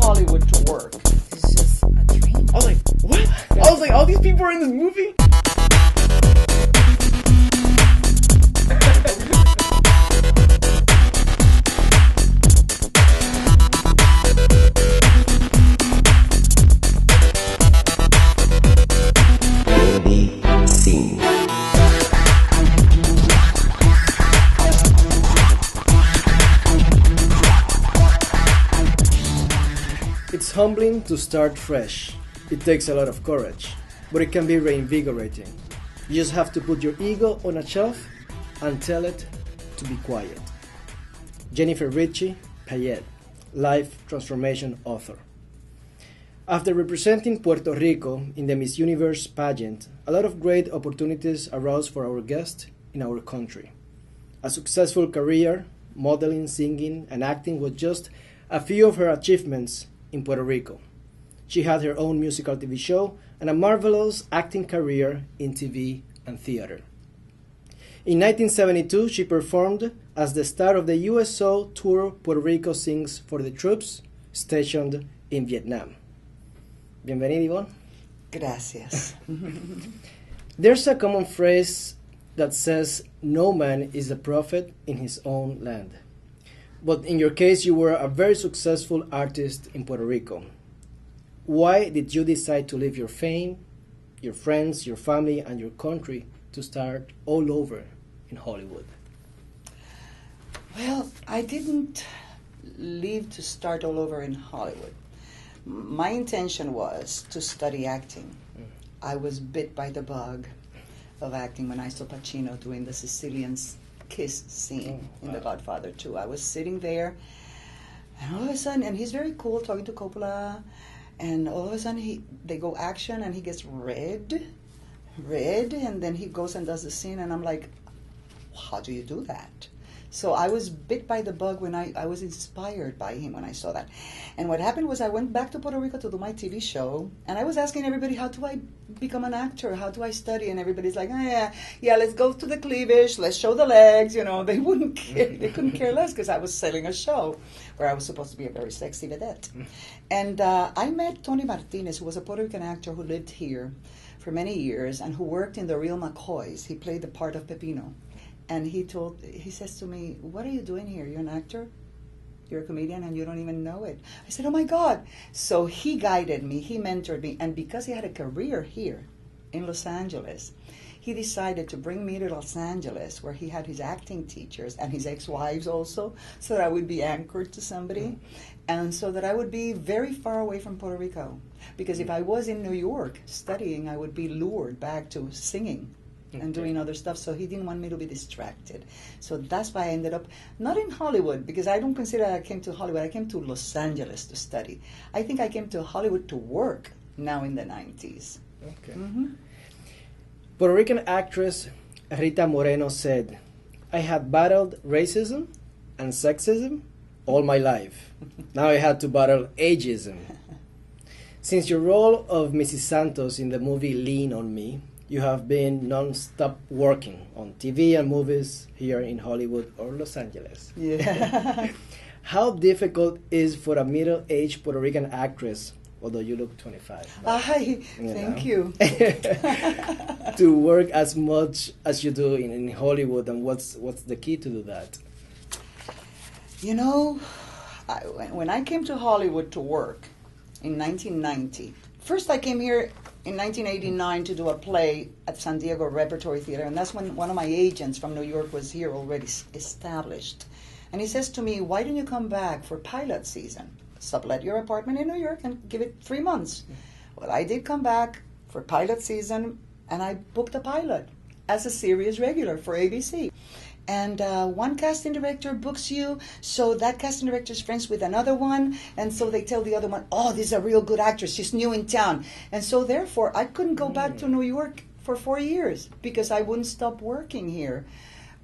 Hollywood to work. It's just a dream. I was like, what? I was like, all these people are in this movie? It's humbling to start fresh. It takes a lot of courage, but it can be reinvigorating. You just have to put your ego on a shelf and tell it to be quiet. Jennifer Ritchie Payette, Life Transformation Author. After representing Puerto Rico in the Miss Universe pageant, a lot of great opportunities arose for our guest in our country. A successful career, modeling, singing, and acting was just a few of her achievements in Puerto Rico. She had her own musical TV show and a marvelous acting career in TV and theater. In 1972, she performed as the star of the USO tour Puerto Rico Sings for the Troops stationed in Vietnam. Bienvenida, Ivonne. Gracias. There's a common phrase that says, no man is a prophet in his own land. But in your case, you were a very successful artist in Puerto Rico. Why did you decide to leave your fame, your friends, your family, and your country to start all over in Hollywood? Well, I didn't leave to start all over in Hollywood. My intention was to study acting. I was bit by the bug of acting when I saw Pacino doing the Sicilian kiss scene in The Godfather 2. I was sitting there, and all of a sudden, and he's very cool talking to Coppola, and all of a sudden they go action, and he gets red, and then he goes and does the scene, and I'm like, how do you do that? So I was bit by the bug when I was inspired by him when I saw that. And what happened was I went back to Puerto Rico to do my TV show, and I was asking everybody, how do I become an actor? How do I study? And everybody's like, oh, yeah, let's go to the cleavage, let's show the legs. You know, they wouldn't care, they couldn't care less because I was selling a show where I was supposed to be a very sexy vedette. And I met Tony Martinez, who was a Puerto Rican actor who lived here for many years and who worked in The Real McCoys. He played the part of Pepino. And he says to me, what are you doing here? You're an actor? You're a comedian and you don't even know it. I said, oh my God. So he guided me, he mentored me. And because he had a career here in Los Angeles, he decided to bring me to Los Angeles where he had his acting teachers and his ex-wives also, so that I would be anchored to somebody. And so that I would be very far away from Puerto Rico. Because if I was in New York studying, I would be lured back to singing and doing other stuff, so he didn't want me to be distracted. So that's why I ended up, not in Hollywood, because I don't consider I came to Hollywood, I came to Los Angeles to study. I think I came to Hollywood to work now in the 90s. Okay. Puerto Rican actress Rita Moreno said, I had battled racism and sexism all my life. Now I had to battle ageism. Since your role of Mrs. Santos in the movie Lean on Me, you have been non-stop working on TV and movies here in Hollywood or Los Angeles. Yeah. How difficult is for a middle-aged Puerto Rican actress, although you look 25, Thank you. to work as much as you do in Hollywood, and what's the key to do that? You know, when I came to Hollywood to work in 1990, first I came here in 1989 to do a play at San Diego Repertory Theater, and that's when one of my agents from New York was here already established. And he says to me, why don't you come back for pilot season? Sublet your apartment in New York and give it 3 months. Well, I did come back for pilot season, and I booked a pilot as a series regular for ABC. And one casting director books you, so that casting director is friends with another one, and so they tell the other one, oh, this is a real good actress, she's new in town. And so therefore, I couldn't go back to New York for 4 years because I wouldn't stop working here.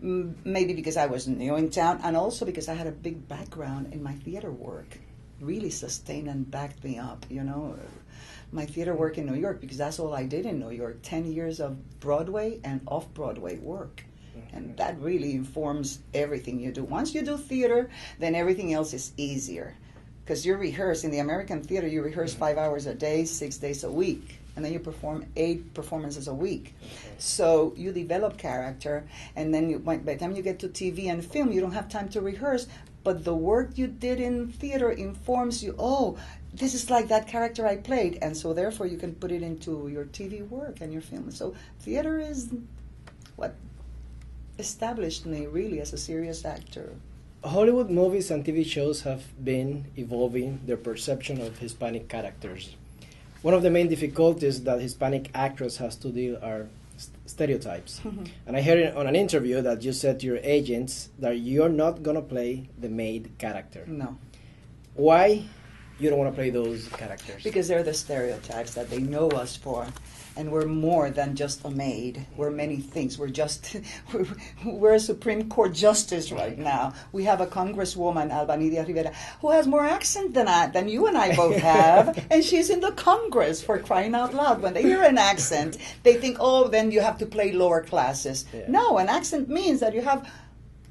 Maybe because I was new in town, and also because I had a big background in my theater work. Really sustained and backed me up, you know. My theater work in New York, because that's all I did in New York, 10 years of Broadway and off-Broadway work. And that really informs everything you do. Once you do theater, then everything else is easier. because you rehearse in the American theater. You rehearse 5 hours a day, 6 days a week, and then you perform 8 performances a week. So you develop character, and then by the time you get to TV and film, you don't have time to rehearse. But the work you did in theater informs you. Oh, this is like that character I played, and so therefore you can put it into your TV work and your film. So theater is what established me really as a serious actor. Hollywood movies and TV shows have been evolving their perception of Hispanic characters. One of the main difficulties that Hispanic actors has to deal are stereotypes. And I heard on an interview that you said to your agents that you're not going to play the maid character. No. Why you don't want to play those characters? Because they're the stereotypes that they know us for. And we're more than just a maid. We're many things. We're a Supreme Court justice right now. We have a Congresswoman, Albanidia Rivera, who has more accent than you and I both have. And she's in the Congress, for crying out loud. When they hear an accent, they think, oh, then you have to play lower classes. Yeah. No, an accent means that you have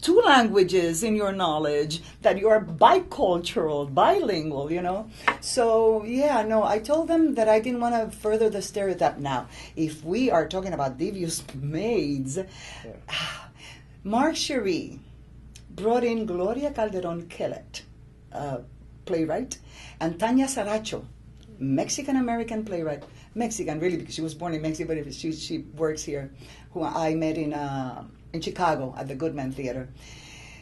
2 languages in your knowledge, that you are bicultural, bilingual, you know. So, yeah, no, I told them that I didn't want to further the stereotype. Now, if we are talking about devious maids, Mark Cherie brought in Gloria Calderon-Kellett, playwright, and Tanya Saracho, Mexican-American playwright. Mexican, really, because she was born in Mexico, but she works here, who I met in Chicago at the Goodman Theater.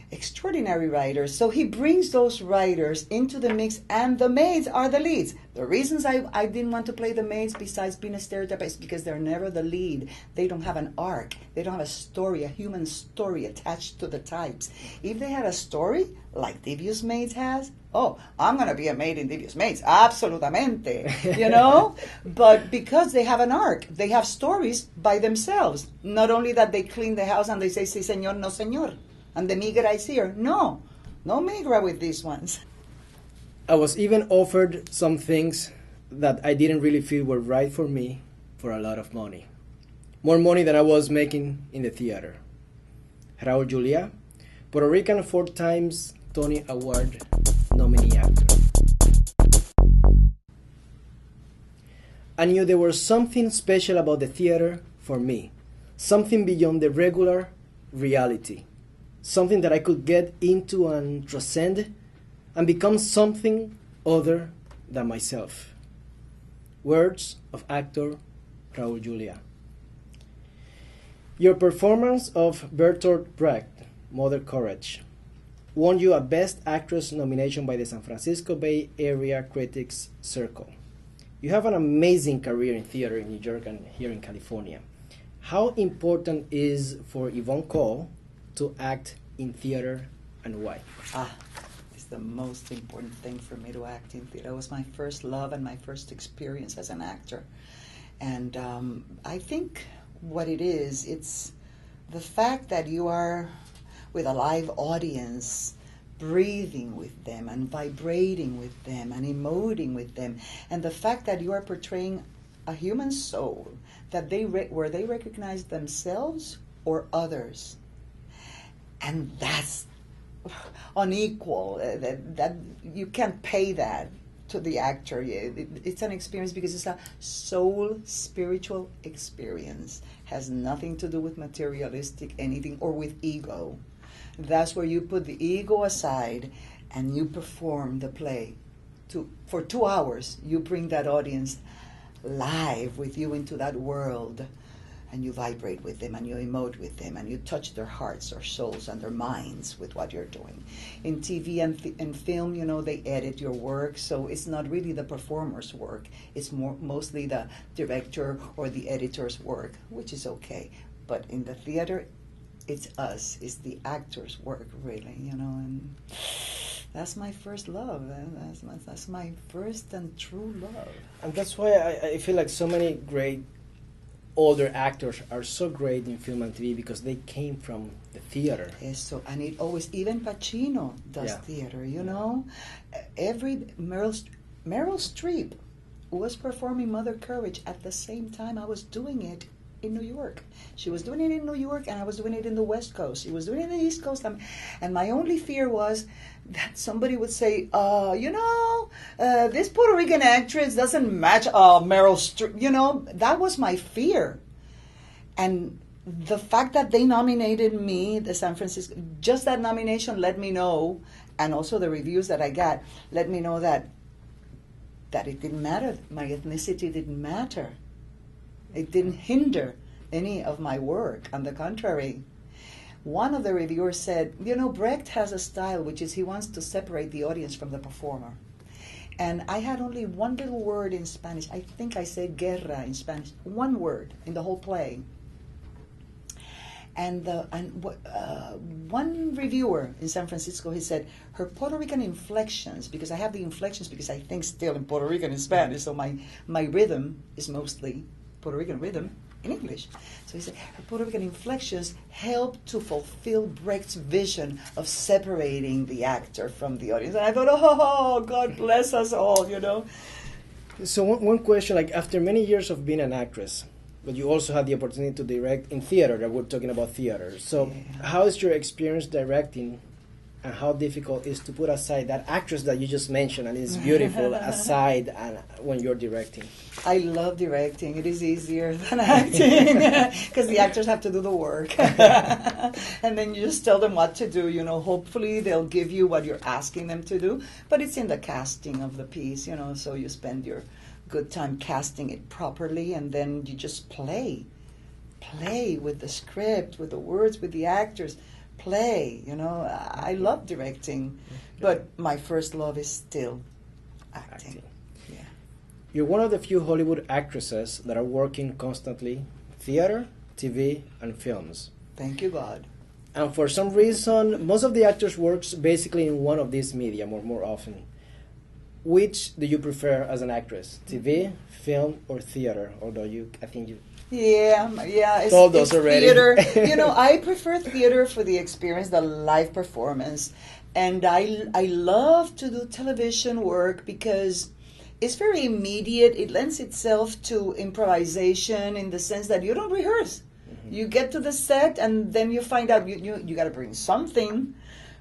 Extraordinary writers. So he brings those writers into the mix, and the maids are the leads. The reasons I didn't want to play the maids, besides being a stereotype, is because they're never the lead. They don't have an arc. They don't have a story, a human story attached to the types. If they had a story, like Devious Maids has, oh, I'm going to be a maid in Devious Maids. Absolutamente. You know? But because they have an arc, they have stories by themselves. Not only that they clean the house and they say, sí, señor, no, señor. And the migra is here. No migra with these ones. I was even offered some things that I didn't really feel were right for me for a lot of money. More money than I was making in the theater. Raul Julia, Puerto Rican 4 times Tony Award nominee actor. I knew there was something special about the theater for me. Something beyond the regular reality. Something that I could get into and transcend and become something other than myself. Words of actor Raul Julia. Your performance of Bertolt Brecht, Mother Courage, won you a Best Actress nomination by the San Francisco Bay Area Critics Circle. You have an amazing career in theater in New York and here in California. How important is for Ivonne Coll to act in theater, and why? It's the most important thing for me to act in theater. It was my first love and my first experience as an actor. And I think what it is, it's the fact that you are with a live audience, breathing with them and vibrating with them and emoting with them, and the fact that you are portraying a human soul, that where they recognize themselves or others. And that's unequal. That you can't pay that to the actor. It's an experience because it's a soul spiritual experience. Has nothing to do with materialistic anything or with ego. That's where you put the ego aside and you perform the play. For 2 hours, you bring that audience live with you into that world. And you vibrate with them, and you emote with them, and you touch their hearts or souls and their minds with what you're doing. In TV and film, you know, they edit your work, so it's not really the performer's work. It's mostly the director or the editor's work, which is okay. But in the theater, it's us. It's the actor's work, really, you know. And that's my first love. That's my first and true love. And that's why I feel like so many great older actors are so great in film and TV because they came from the theater. So, and it always, even Pacino does theater, you know. Meryl Streep was performing Mother Courage at the same time I was doing it in New York. She was doing it in New York and I was doing it in the West Coast. She was doing it in the East Coast. And my only fear was that somebody would say, you know, this Puerto Rican actress doesn't match Meryl Streep. You know, that was my fear. And the fact that they nominated me, the San Francisco, just that nomination let me know, and also the reviews that I got, let me know that it didn't matter. My ethnicity didn't matter. It didn't hinder any of my work. On the contrary, one of the reviewers said, you know, Brecht has a style which is he wants to separate the audience from the performer. And I had only one little word in Spanish. I think I said guerra in Spanish. One word in the whole play. And one reviewer in San Francisco, he said, her Puerto Rican inflections, because I have the inflections because I think still in Puerto Rican in Spanish, so my rhythm is mostly Puerto Rican rhythm in English. So he said, her Puerto Rican inflections help to fulfill Brecht's vision of separating the actor from the audience. And I thought, oh, God bless us all, you know. So one question, like after many years of being an actress, but you also had the opportunity to direct in theater, that we're talking about theater. So how is your experience directing, and how difficult is to put aside that actress that you just mentioned and is beautiful aside and when you're directing? I love directing. It is easier than acting because the actors have to do the work. And then you just tell them what to do. You know, hopefully they'll give you what you're asking them to do. But it's in the casting of the piece, you know, so you spend your good time casting it properly, and then you just play with the script, with the words, with the actors. Play, you know. I love directing, but my first love is still acting. Yeah. You're one of the few Hollywood actresses that are working constantly, theater, TV, and films. Thank you, God. And for some reason, most of the actors works basically in one of these media more often. Which do you prefer as an actress? TV, film, or theater? Although I think you... Yeah, it's already. Theater. You know, I prefer theater for the experience, the live performance. And I love to do television work because it's very immediate. It lends itself to improvisation in the sense that you don't rehearse. Mm-hmm. You get to the set and then you find out you got to bring something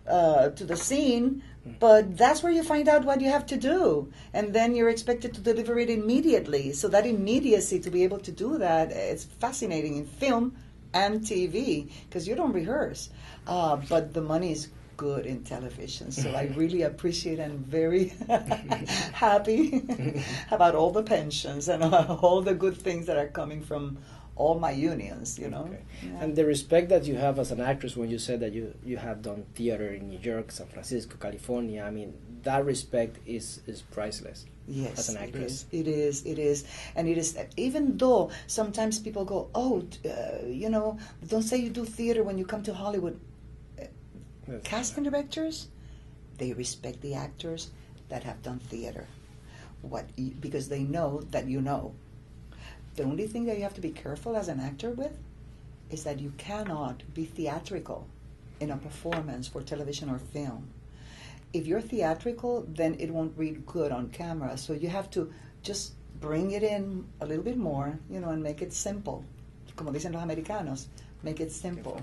to the scene. But that's where you find out what you have to do. And then you're expected to deliver it immediately. So that immediacy, to be able to do that, it's fascinating in film and TV because you don't rehearse. But the money is good in television. So I really appreciate and very happy about all the pensions and all the good things that are coming from all my unions, you know. Okay. Yeah. And the respect that you have as an actress when you said that you have done theater in New York, San Francisco, California, I mean, that respect is priceless. Yes, as an actress. It is. And it is, even though sometimes people go, you know, don't say you do theater when you come to Hollywood. Casting directors, they respect the actors that have done theater. Because they know that you know. The only thing that you have to be careful as an actor with is that you cannot be theatrical in a performance for television or film. If you're theatrical, then it won't read good on camera. So you have to just bring it in a little bit more, you know, and make it simple. Como dicen los americanos, make it simple.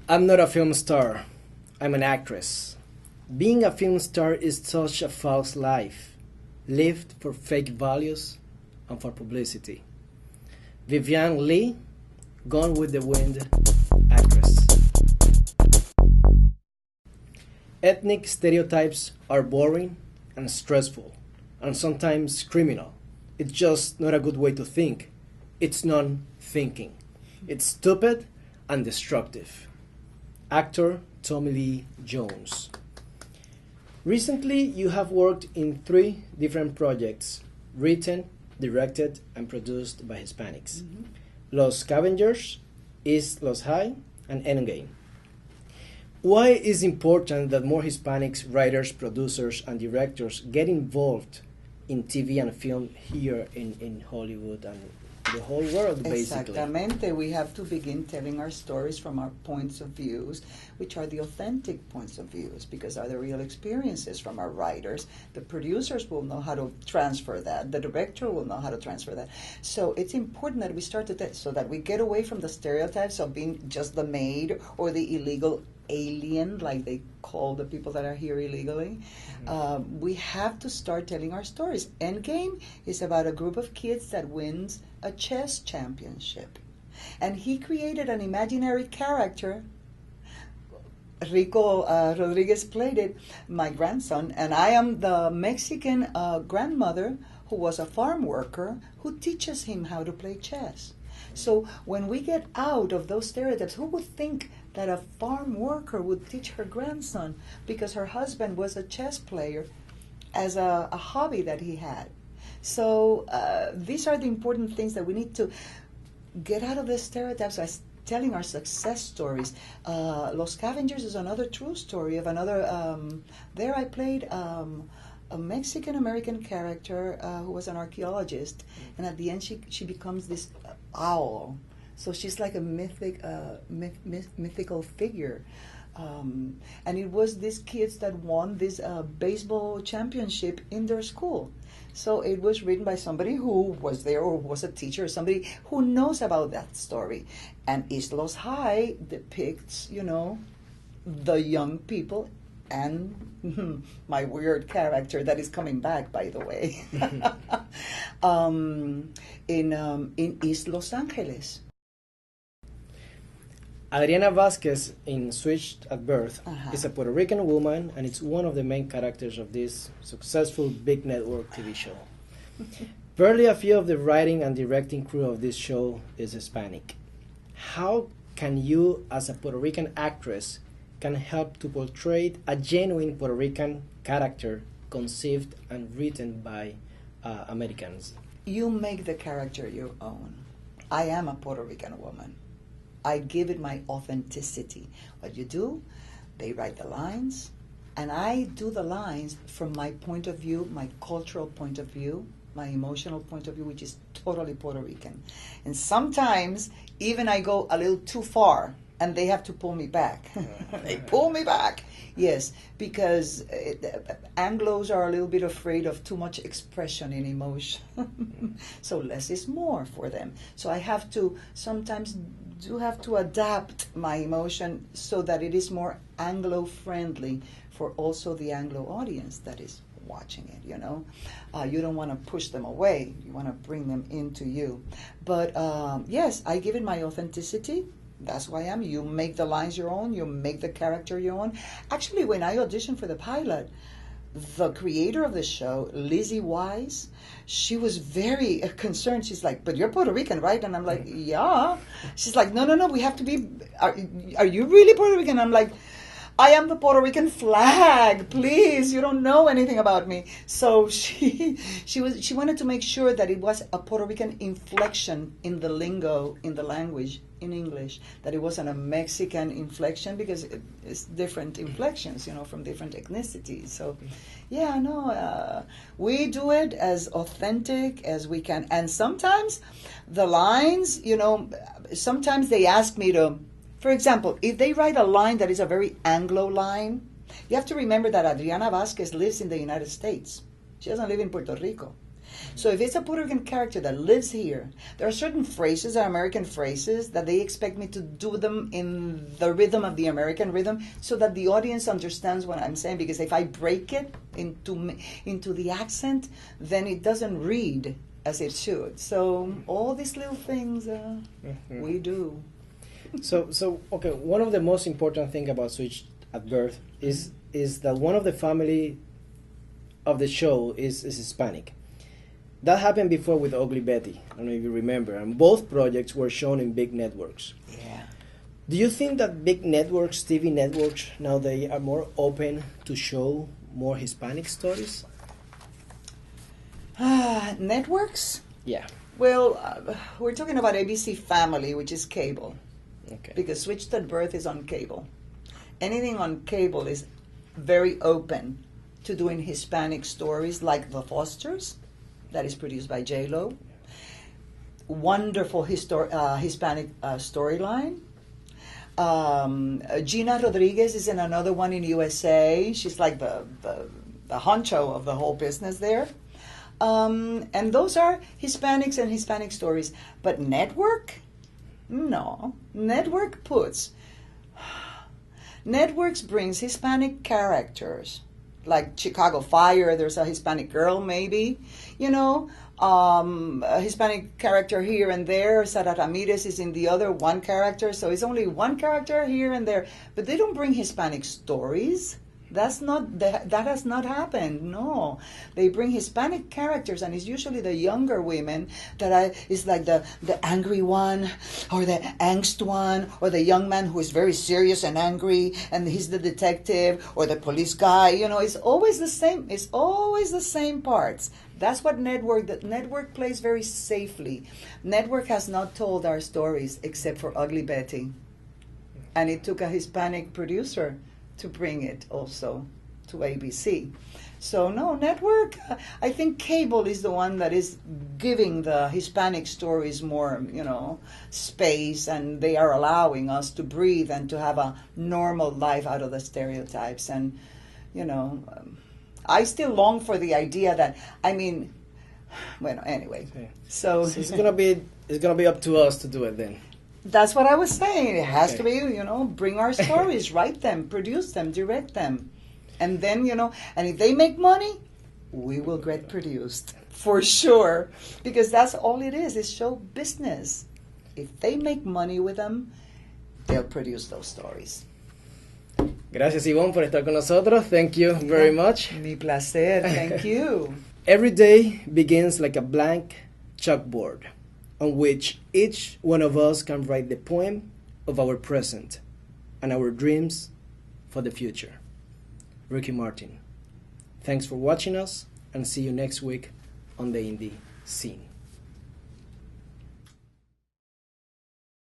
I'm not a film star. I'm an actress. Being a film star is such a false life, lived for fake values and for publicity. Vivian Lee, Gone with the Wind, actress. Ethnic stereotypes are boring and stressful, and sometimes criminal. It's just not a good way to think. It's non-thinking. It's stupid and destructive. Actor Tommy Lee Jones. Recently, you have worked in 3 different projects, written, directed, and produced by Hispanics. Mm-hmm. Los Scavengers, East Los High, and Endgame. Why is it important that more Hispanics, writers, producers, and directors get involved in TV and film here in Hollywood and the whole world, basically? Exactamente. We have to begin telling our stories from our points of views, which are the authentic points of views, because are the real experiences from our writers. The producers will know how to transfer that. The director will know how to transfer that. So it's important that we start so that we get away from the stereotypes of being just the maid or the illegal alien, like they call the people that are here illegally. We have to start telling our stories. Endgame is about a group of kids that wins a chess championship. And he created an imaginary character. Rico Rodriguez played it, my grandson, and I am the Mexican grandmother who was a farm worker who teaches him how to play chess. So when we get out of those stereotypes, who would think that a farm worker would teach her grandson because her husband was a chess player as a hobby that he had? So these are the important things that we need to get out of the stereotypes by telling our success stories. Los Scavengers is another true story of another. There I played a Mexican-American character who was an archaeologist, and at the end she becomes this owl. So she's like a mythical figure. And it was these kids that won this baseball championship in their school. So it was written by somebody who was there or was a teacher, or somebody who knows about that story. And East Los High depicts, the young people and my weird character that is coming back, by the way, in East Los Angeles. Adriana Vasquez in Switched at Birth is a Puerto Rican woman, and it's one of the main characters of this successful big network TV show. Barely a few of the writing and directing crew of this show is Hispanic. How can you, as a Puerto Rican actress, can help to portray a genuine Puerto Rican character conceived and written by Americans? You make the character your own. I am a Puerto Rican woman. I give it my authenticity. What you do, they write the lines, and I do the lines from my point of view, my cultural point of view, my emotional point of view, which is totally Puerto Rican. And sometimes even I go a little too far, and they have to pull me back. They pull me back. Yes, because Anglos are a little bit afraid of too much expression in emotion. So less is more for them. So I have to sometimes have to adapt my emotion so that it is more Anglo-friendly for also the Anglo audience that is watching it, you don't want to push them away. You want to bring them into you. But yes, I give it my authenticity. That's who I am. You make the lines your own. You make the character your own. Actually, when I auditioned for the pilot, the creator of the show, Lizzie Wise, she was very concerned. She's like, "But you're Puerto Rican, right?" And I'm like, "Yeah." She's like, "No, we have to be. Are you really Puerto Rican?" I'm like, "I am the Puerto Rican flag. Please, you don't know anything about me." So she wanted to make sure that it was a Puerto Rican inflection in the lingo, in the language, in English, that it wasn't a Mexican inflection, because it's different inflections, from different ethnicities. So, yeah, no, we do it as authentic as we can. And sometimes the lines, sometimes they ask me to, for example, if they write a line that is a very Anglo line, you have to remember that Adriana Vasquez lives in the United States. She doesn't live in Puerto Rico. So if it's a Puerto Rican character that lives here, there are certain phrases, American phrases, that they expect me to do them in the rhythm of the American rhythm so that the audience understands what I'm saying. Because if I break it into the accent, then it doesn't read as it should. So all these little things we do. So okay, one of the most important thing about Switched at Birth is that one of the family of the show is Hispanic. That happened before with Ugly Betty. I don't know if you remember. And both projects were shown in big networks. Yeah. Do you think that big networks, TV networks, now they are more open to show more Hispanic stories? Networks? Yeah. Well, we're talking about ABC Family, which is cable. Okay. Because Switched at Birth is on cable. Anything on cable is very open to doing Hispanic stories, like The Fosters, that is produced by J-Lo. Wonderful Hispanic storyline. Gina Rodriguez is in another one in USA. She's like the honcho of the whole business there. And those are Hispanics and Hispanic stories. But network? No. Network puts Networks brings Hispanic characters, like Chicago Fire. There's a Hispanic girl, maybe, a Hispanic character here and there. Sara Ramirez is in the other one character, so it's only one character here and there. But they don't bring Hispanic stories. That has not happened. No, they bring Hispanic characters, and it's usually the younger women is like the angry one, or the angst one, or the young man who is very serious and angry, and he's the detective or the police guy. It's always the same. It's always the same parts. That's what Network plays very safely. Network has not told our stories except for Ugly Betty, and it took a Hispanic producer to bring it also to ABC. So no, Network, I think cable is the one that is giving the Hispanic stories more, space, and they are allowing us to breathe and to have a normal life out of the stereotypes. And, I still long for the idea that, anyway. So it's gonna be up to us to do it then. That's what I was saying. It has to be, bring our stories, write them, produce them, direct them. And then, and if they make money, we will get produced. For sure. Because that's all it is. It's show business. If they make money with them, they'll produce those stories. Gracias, Ivonne, por estar con nosotros. Thank you very much. Mi placer. Thank you. Every day begins like a blank chalkboard, on which each one of us can write the poem of our present and our dreams for the future. Ricky Martin. Thanks for watching us, and see you next week on the indie scene.